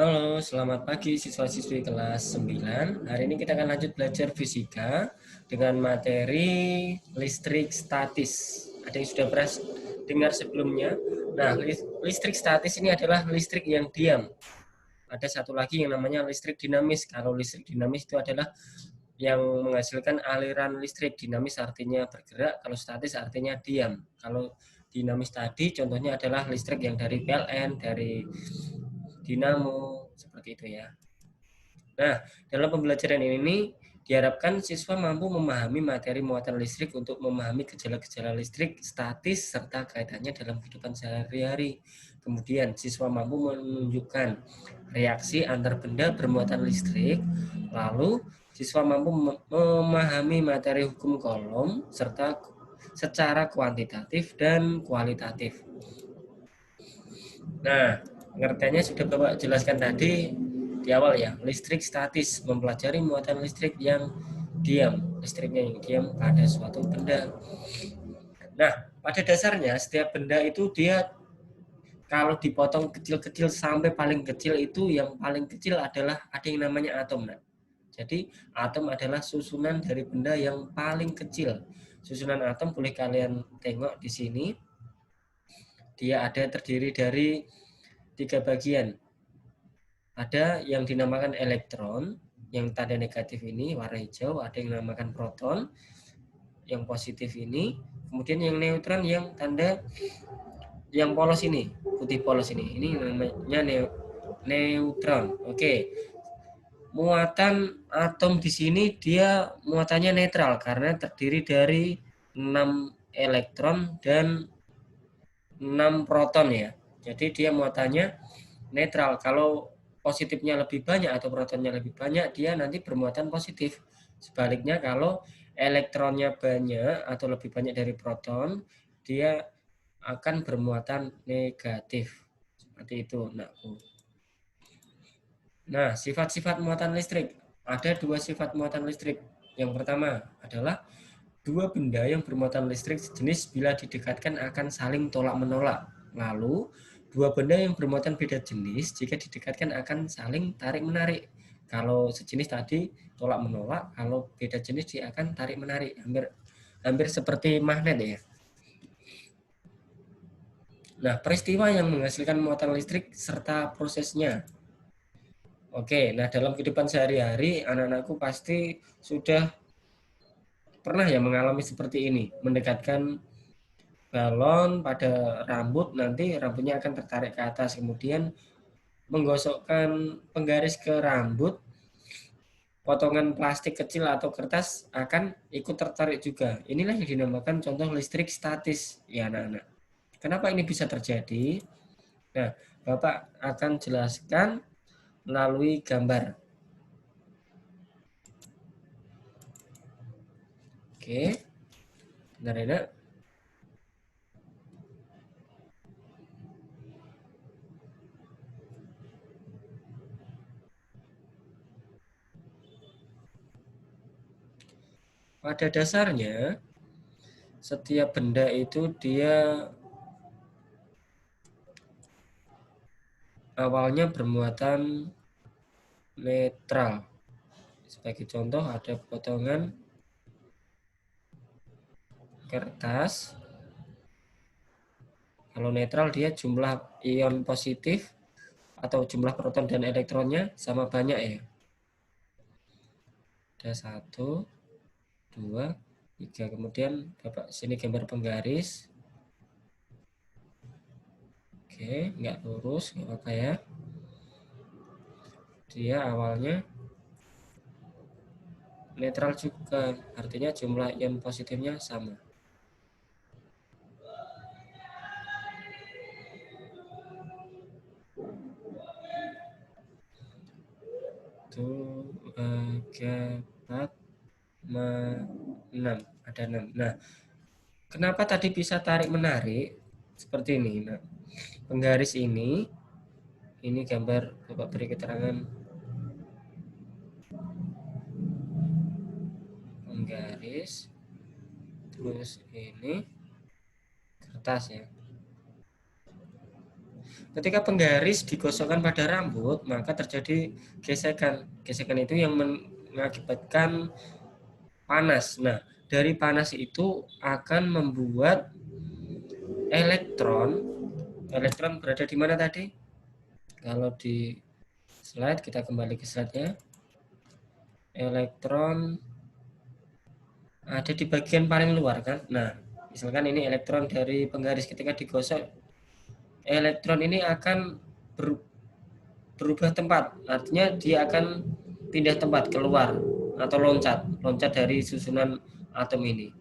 Halo, selamat pagi siswa-siswi kelas 9. Hari ini kita akan lanjut belajar fisika dengan materi listrik statis. Ada yang sudah pernah dengar sebelumnya? Nah, listrik statis ini adalah listrik yang diam. Ada satu lagi yang namanya listrik dinamis. Kalau listrik dinamis itu adalah yang menghasilkan aliran listrik. Dinamis artinya bergerak, kalau statis artinya diam. Kalau dinamis tadi contohnya adalah listrik yang dari PLN, dari dinamo, seperti itu ya. Nah, dalam pembelajaran ini diharapkan siswa mampu memahami materi muatan listrik untuk memahami gejala-gejala listrik, statis, serta kaitannya dalam kehidupan sehari-hari. Kemudian, siswa mampu menunjukkan reaksi antar benda bermuatan listrik. Lalu, siswa mampu memahami materi hukum Coulomb serta secara kuantitatif dan kualitatif. Nah, pengertiannya sudah Bapak jelaskan tadi di awal ya. Listrik statis mempelajari muatan listrik yang diam, listriknya yang diam pada suatu benda. Nah, pada dasarnya setiap benda itu dia kalau dipotong kecil-kecil sampai paling kecil itu yang paling kecil adalah ada yang namanya atom. Nah. Jadi atom adalah susunan dari benda yang paling kecil. Susunan atom boleh kalian tengok di sini. Dia ada terdiri dari 3 bagian. Ada yang dinamakan elektron, yang tanda negatif ini warna hijau, ada yang dinamakan proton, yang positif ini, kemudian yang neutron yang tanda yang polos ini, putih polos ini namanya neutron. Oke. Muatan atom di sini dia muatannya netral karena terdiri dari 6 elektron dan 6 proton ya. Jadi dia muatannya netral. Kalau positifnya lebih banyak atau protonnya lebih banyak, dia nanti bermuatan positif. Sebaliknya kalau elektronnya banyak atau lebih banyak dari proton, dia akan bermuatan negatif. Seperti itu. Nah, sifat-sifat muatan listrik. Ada 2 sifat muatan listrik. Yang pertama adalah dua benda yang bermuatan listrik sejenis bila didekatkan akan saling tolak-menolak. Lalu, dua benda yang bermuatan beda jenis jika didekatkan akan saling tarik-menarik. Kalau sejenis tadi tolak-menolak, kalau beda jenis dia akan tarik-menarik. Hampir seperti magnet ya. Nah, peristiwa yang menghasilkan muatan listrik serta prosesnya. Oke, nah dalam kehidupan sehari-hari anak-anakku pasti sudah pernah ya mengalami seperti ini, mendekatkan balon pada rambut, nanti rambutnya akan tertarik ke atas, kemudian menggosokkan penggaris ke rambut, potongan plastik kecil atau kertas akan ikut tertarik juga. Inilah yang dinamakan contoh listrik statis ya anak-anak. Kenapa ini bisa terjadi? Nah, Bapak akan jelaskan melalui gambar. Oke, bentar ya, Nak. Pada dasarnya, setiap benda itu dia awalnya bermuatan netral. Sebagai contoh ada potongan kertas. Kalau netral dia jumlah ion positif atau jumlah proton dan elektronnya sama banyak ya. Ada 1, 2, 3. Kemudian Bapak sini gambar penggaris. Oke, nggak lurus, nggak apa-apa ya. Dia awalnya netral juga, artinya jumlah ion positifnya sama. Satu, 3, 4, 5, 6. Ada 6. Nah, kenapa tadi bisa tarik menarik? Seperti ini. Nah, penggaris ini gambar Bapak beri keterangan penggaris, terus ini kertas ya. Ketika penggaris digosokkan pada rambut, maka terjadi gesekan. Gesekan itu yang mengakibatkan panas. Nah, dari panas itu akan membuat elektron. Elektron berada di mana tadi? Kalau di slide, kita kembali ke slide-nya. Elektron ada di bagian paling luar kan. Nah, misalkan ini elektron dari penggaris, ketika digosok, elektron ini akan berubah tempat. Artinya dia akan pindah tempat, keluar atau loncat dari susunan atom ini.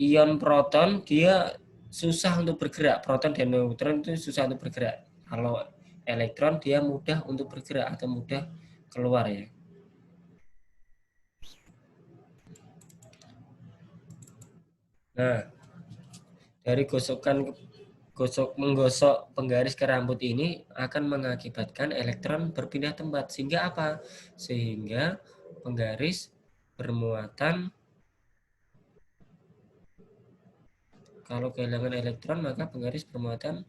Ion proton dia susah untuk bergerak. Proton dan neutron itu susah untuk bergerak. Kalau elektron dia mudah untuk bergerak atau mudah keluar ya. Nah, dari menggosok penggaris ke rambut ini akan mengakibatkan elektron berpindah tempat. Sehingga apa? Sehingga penggaris bermuatan, kalau kehilangan elektron maka penggaris bermuatan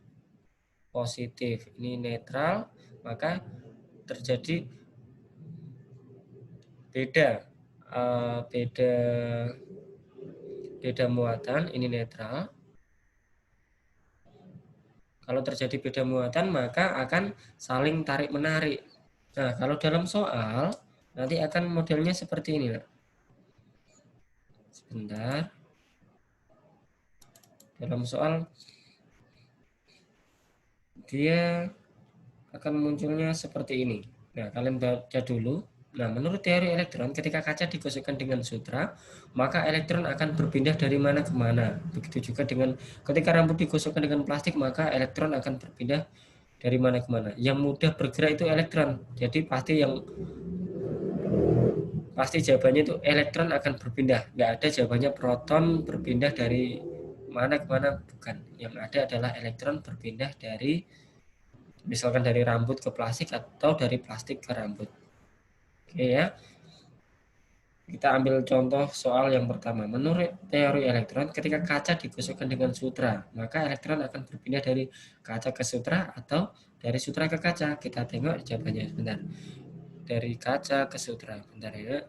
positif. Ini netral, maka terjadi beda beda beda muatan. Ini netral. Kalau terjadi beda muatan maka akan saling tarik menarik. Nah, kalau dalam soal nanti akan modelnya seperti ini. Sebentar. Dalam soal dia akan munculnya seperti ini. Nah, kalian baca dulu. Nah, menurut teori elektron, ketika kaca digosokkan dengan sutra, maka elektron akan berpindah dari mana ke mana. Begitu juga dengan ketika rambut digosokkan dengan plastik, maka elektron akan berpindah dari mana ke mana. Yang mudah bergerak itu elektron. Jadi pasti jawabannya itu elektron akan berpindah. Nggak ada jawabannya proton berpindah dari mana ke mana, bukan. Yang ada adalah elektron berpindah dari, misalkan dari rambut ke plastik atau dari plastik ke rambut. Oke ya. Kita ambil contoh soal yang pertama. Menurut teori elektron, ketika kaca digosokkan dengan sutra, maka elektron akan berpindah dari kaca ke sutra atau dari sutra ke kaca. Kita tengok jawabannya sebentar. Dari kaca ke sutra. Bentar ya.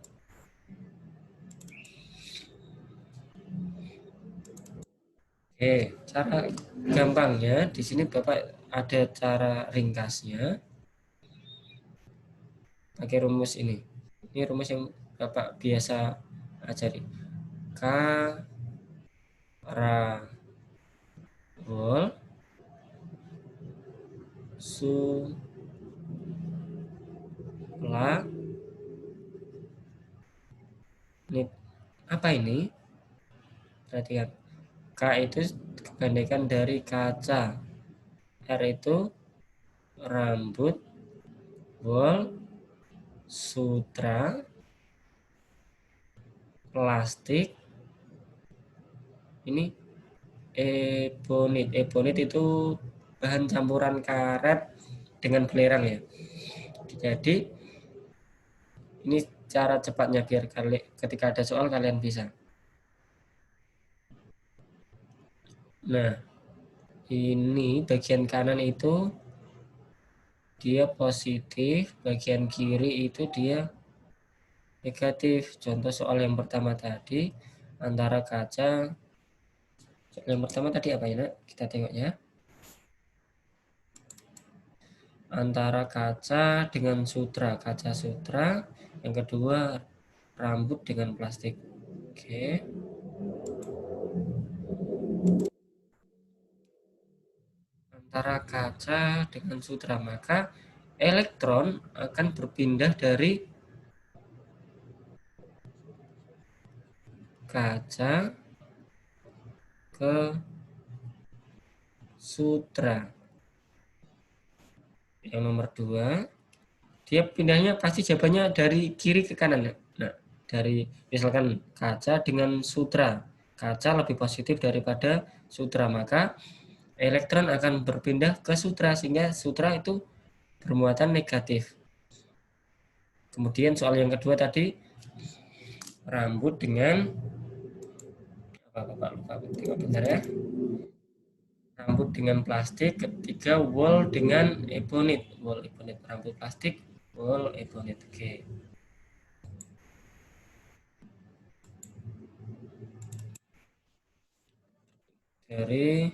Oke, cara gampangnya di sini Bapak ada cara ringkasnya pakai rumus ini. Ini rumus yang Bapak biasa ajari. K Rawol Supla. Ini apa ini? Perhatikan. K itu kependekan dari kaca. R itu rambut. Wol sutra. Plastik. Ini ebonit. Ebonit itu bahan campuran karet dengan belerang ya. Jadi ini cara cepatnya biar ketika ada soal kalian bisa. Nah, ini bagian kanan itu dia positif, bagian kiri itu dia negatif. Contoh soal yang pertama tadi, antara kaca, yang pertama tadi apa ya, Nak? Kita tengok ya. Antara kaca dengan sutra, kaca sutra. Yang kedua, rambut dengan plastik. Oke. Antara kaca dengan sutra, maka elektron akan berpindah dari kaca ke sutra. Yang nomor 2, dia pindahnya pasti jawabannya dari kiri ke kanan. Nah, dari misalkan kaca dengan sutra, kaca lebih positif daripada sutra, maka elektron akan berpindah ke sutra sehingga sutra itu bermuatan negatif. Kemudian soal yang kedua tadi, rambut dengan apa lupa, tengok bentar ya. rambut dengan plastik, ketiga wool dengan ebonit. Wool ebonit, rambut plastik, wool ebonit. Oke. Dari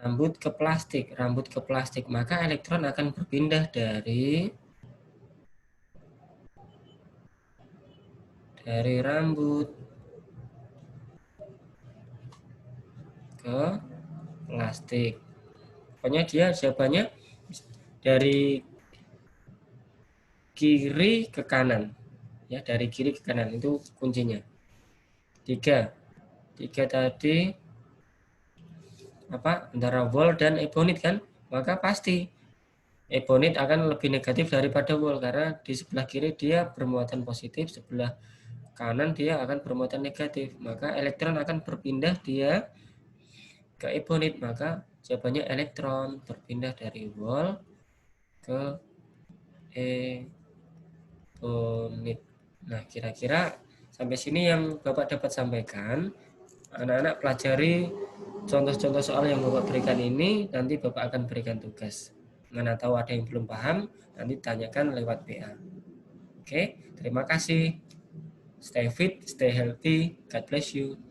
rambut ke plastik, maka elektron akan berpindah dari rambut ke plastik. Pokoknya dia jawabannya dari kiri ke kanan. Ya, dari kiri ke kanan itu kuncinya. Tiga tadi apa? Antara wool dan ebonit kan? Maka pasti ebonit akan lebih negatif daripada wool karena di sebelah kiri dia bermuatan positif, sebelah kanan dia akan bermuatan negatif. Maka elektron akan berpindah dia ke ebonit, maka jawabannya elektron berpindah dari wool ke ebonit. Nah, kira-kira sampai sini yang Bapak dapat sampaikan. Anak-anak pelajari contoh-contoh soal yang Bapak berikan ini, nanti Bapak akan berikan tugas. Mana tahu ada yang belum paham, nanti tanyakan lewat WA. Oke, terima kasih. Stay fit, stay healthy. God bless you.